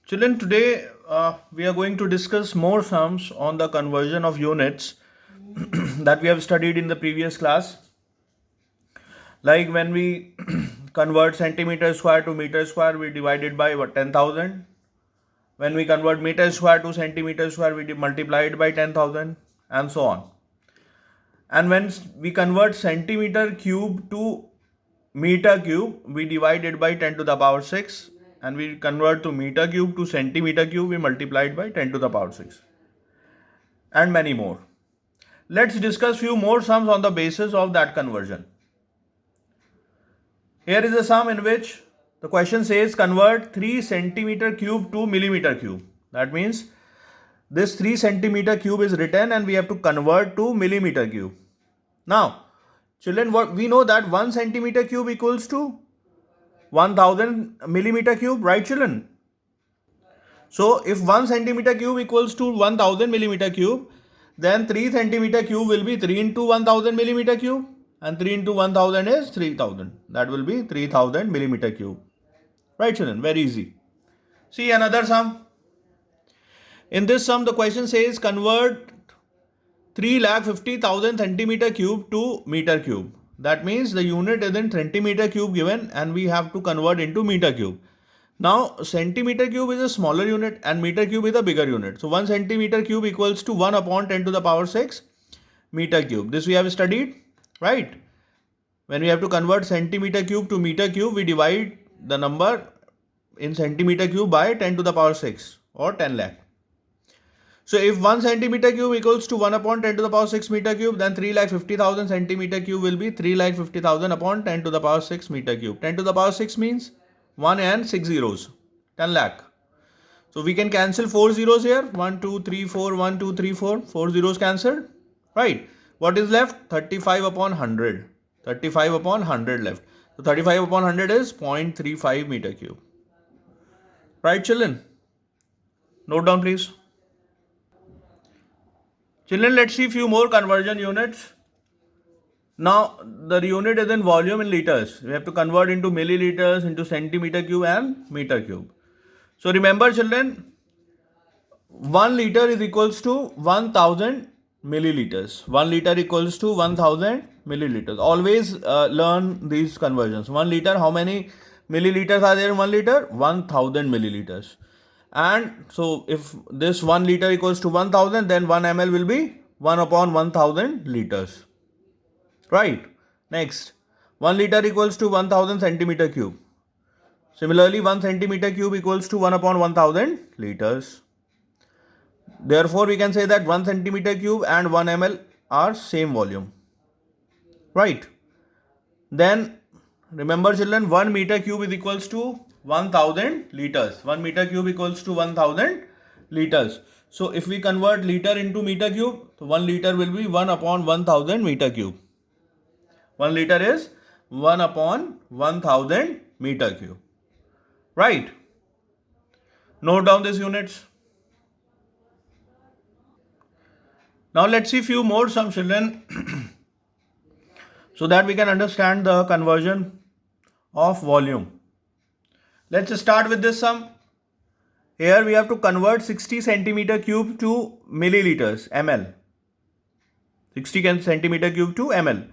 Children, today we are going to discuss more sums on the conversion of units that we have studied in the previous class. Like when we convert centimeter square to meter square, we divide it by 10,000. When we convert meter square to centimeter square, we multiply it by 10,000 and so on. And when we convert centimeter cube to meter cube, we divide it by 10 to the power 6. And we convert to meter cube to centimeter cube, we multiply it by 10 to the power 6. And many more. Let's discuss few more sums on the basis of that conversion. Here is a sum in which the question says convert 3 centimeter cube to millimeter cube. That means this 3 centimeter cube is written and we have to convert to millimeter cube. Now, children, what we know that 1 centimeter cube equals to 1000 millimeter cube, right children? So, if 1 centimeter cube equals to 1000 millimeter cube, then 3 centimeter cube will be 3 into 1000 millimeter cube, and 3 into 1000 is 3000. That will be 3000 millimeter cube. Right children, very easy. See another sum. In this sum, the question says convert 3,50,000 centimeter cube to meter cube. That means the unit is in centimeter cube given and we have to convert into meter cube. Now, centimeter cube is a smaller unit and meter cube is a bigger unit. So, 1 centimeter cube equals to 1 upon 10 to the power 6 meter cube. This we have studied, right? When we have to convert centimeter cube to meter cube, we divide the number in centimeter cube by 10 to the power 6 or 10 lakh. So if 1 centimeter cube equals to 1 upon 10 to the power 6 meter cube, then 3,50,000 centimeter cube will be 3,50,000 upon 10 to the power 6 meter cube. 10 to the power 6 means 1 and 6 zeros, 10 lakh. So we can cancel 4 zeros here, 1, 2, 3, 4, 1, 2, 3, 4, 4 zeros cancelled, right? What is left? 35 upon 100, 35 upon 100 left. So 35 upon 100 is 0.35 meter cube. Right children? Note down please. Children, let's see few more conversion units. Now, the unit is in volume in liters. We have to convert into milliliters, into centimeter cube and meter cube. So, remember children, 1 liter is equals to 1000 milliliters. 1 liter equals to 1000 milliliters. Always learn these conversions. 1 liter, how many milliliters are there in 1 liter? 1000 milliliters. And so if this 1 liter equals to 1000, then 1 ml will be 1 upon 1000 liters. Right. Next, 1 liter equals to 1000 centimeter cube. Similarly, 1 centimeter cube equals to 1 upon 1000 liters. Therefore, we can say that 1 centimeter cube and 1 ml are same volume. Right. Then, remember children, 1 meter cube is equals to 1000 liters. 1 meter cube equals to 1000 liters. So if we convert liter into meter cube, so 1 liter will be 1 upon 1000 meter cube. 1 liter is 1 upon 1000 meter cube. Right? Note down these units. Now let's see few more sums children so that we can understand the conversion of volume. Let's start with this sum. Here we have to convert 60 centimeter cube to milliliters, ml. 60 centimeter cube to ml.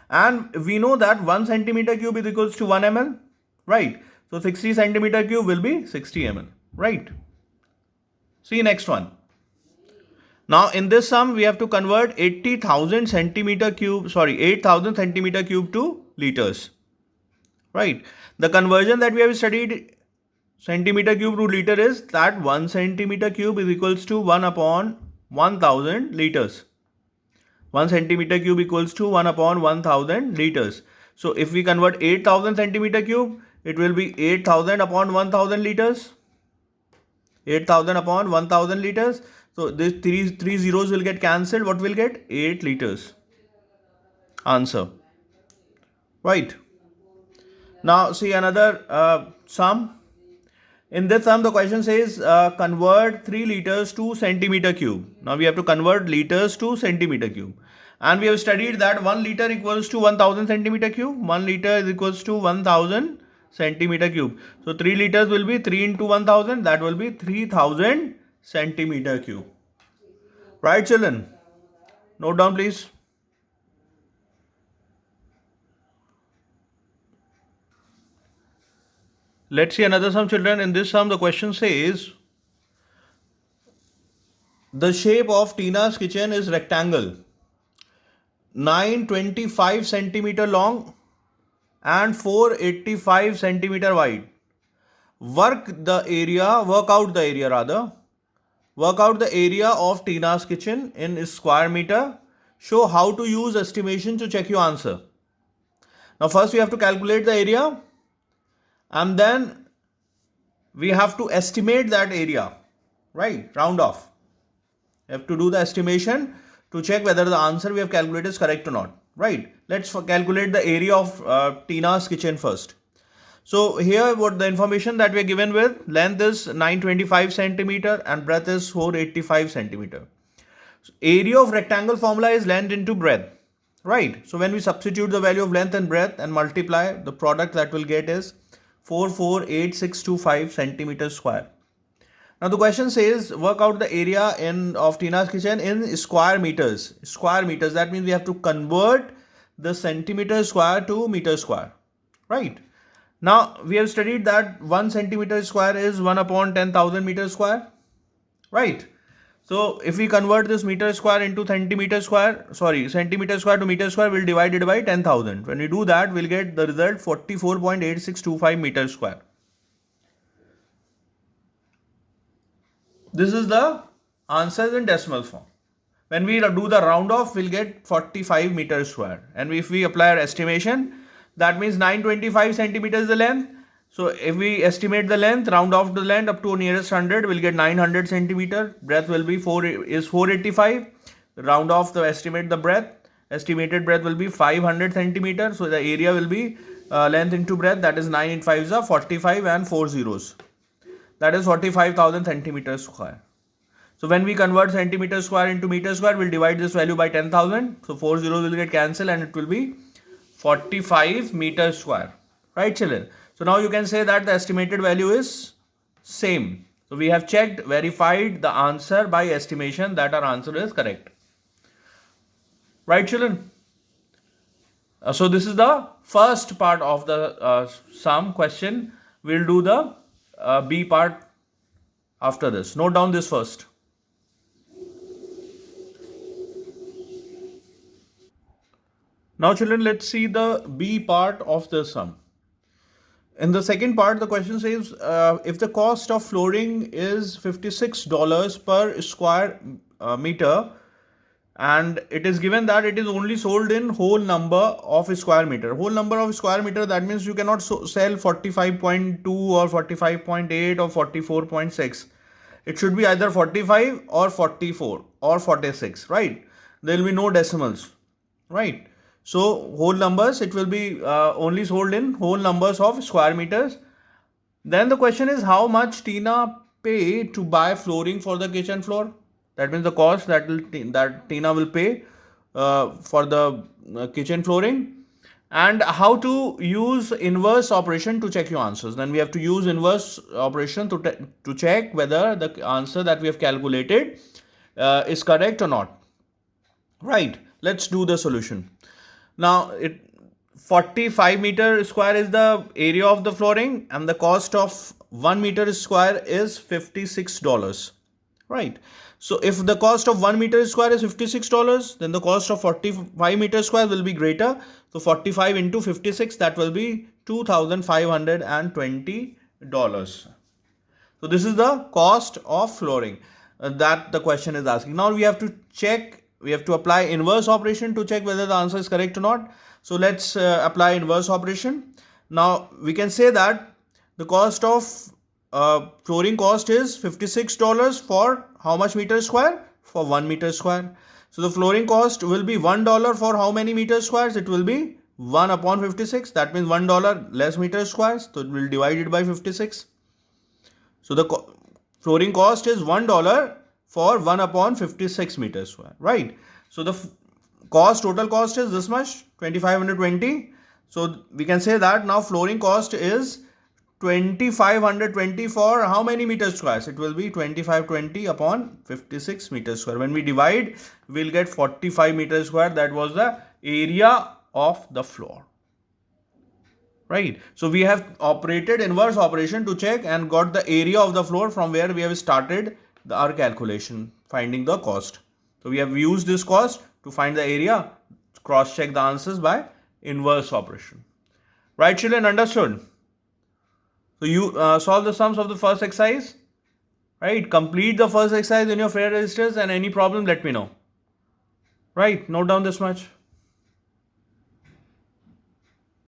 And we know that 1 centimeter cube is equals to 1 ml, right? So 60 centimeter cube will be 60 ml, right? See next one. Now in this sum we have to convert 80,000 centimeter cube, 8,000 centimeter cube to liters. Right. The conversion that we have studied centimeter cube to liter is that 1 centimeter cube is equals to 1 upon 1000 liters. 1 centimeter cube equals to 1 upon 1000 liters. So if we convert 8000 centimeter cube, it will be 8000 upon 1000 liters. 8000 upon 1000 liters. So these three zeros will get cancelled. What will get? 8 liters. Answer. Right. Now see another sum. In this sum the question says convert 3 liters to centimeter cube. Now we have to convert liters to centimeter cube. And we have studied that 1 liter equals to 1000 centimeter cube. 1 liter is equals to 1000 centimeter cube. So 3 liters will be 3 into 1000, that will be 3000 centimeter cube. Right, children? Note down, please. Let's see another sum, children. In this sum, the question says, the shape of Tina's kitchen is rectangle, 925 centimeter long and 485 centimeter wide. Work out the area of Tina's kitchen in square meter. Show how to use estimation to check your answer. Now first we have to calculate the area and then we have to estimate that area, right? Round off. You have to do the estimation to check whether the answer we have calculated is correct or not, right? Let's calculate the area of Tina's kitchen first. So here what the information that we are given with, length is 925 centimeter and breadth is 485 centimeter. So area of rectangle formula is length into breadth, right? So when we substitute the value of length and breadth and multiply, the product that we'll get is 448625 centimeters square. Now the question says work out the area of Tina's kitchen in square meters. Square meters, that means we have to convert the centimeter square to meter square, right? Now we have studied that 1 centimeter square is 1 upon 10,000 meters square, right? So if we convert this meter square into centimeter square to meter square, we'll divide it by 10,000. When we do that, we'll get the result 44.8625 meters square. This is the answers in decimal form. When we do the round off, we'll get 45 meters square. And if we apply our estimation, that means 925 centimeters is the length. So if we estimate the length, round off the length up to nearest 100, we'll get 900 centimeter. Breadth will be 485. Round off the estimate the breadth. Estimated breadth will be 500 centimeter. So the area will be length into breadth. That is 9 in 5 is 45 and 4 zeros. That is 45,000 centimeters square. So when we convert centimeter square into meter square, we'll divide this value by 10,000. So 4 zeros will get cancelled and it will be 45 meters square. Right, children? So now you can say that the estimated value is same. So we have checked, verified the answer by estimation that our answer is correct. Right, children? So this is the first part of the sum question. We'll do the B part after this. Note down this first. Now children, let's see the B part of the sum. In the second part, the question says, if the cost of flooring is $56 per square meter and it is given that it is only sold in whole number of square meter. Whole number of square meter, that means you cannot sell 45.2 or 45.8 or 44.6. It should be either 45 or 44 or 46, right? There will be no decimals, right? So whole numbers, it will be only sold in whole numbers of square meters. Then the question is how much Tina pay to buy flooring for the kitchen floor. That means the cost that Tina will pay for the kitchen flooring. And how to use inverse operation to check your answers. Then we have to use inverse operation to check whether the answer that we have calculated is correct or not. Right. Let's do the solution. Now, 45 meter square is the area of the flooring and the cost of 1 meter square is $56, right? So, if the cost of 1 meter square is $56, then the cost of 45 meter square will be greater. So, 45 into 56, that will be $2,520. So, this is the cost of flooring that the question is asking. Now, we have to check. We have to apply inverse operation to check whether the answer is correct or not. So let's apply inverse operation. Now we can say that the cost of flooring cost is $56 for how much meter square? For 1 meter square. So the flooring cost will be $1 for how many meter squares? It will be 1 upon 56. That means $1 less meter squares. So it will divide it by 56. So the flooring cost is $1 for 1 upon 56 meters square, right? So the total cost is this much, 2,520. So we can say that now flooring cost is 2520 for how many meters square? It will be 2520 upon 56 meters square. When we divide, we'll get 45 meters square. That was the area of the floor. Right. So we have operated inverse operation to check and got the area of the floor from where we have started our calculation, finding the cost. So we have used this cost to find the area, cross check the answers by inverse operation. Right, children, understood? So you solve the sums of the first exercise, right? Complete the first exercise in your fair registers, and any problem, let me know. Right, note down this much.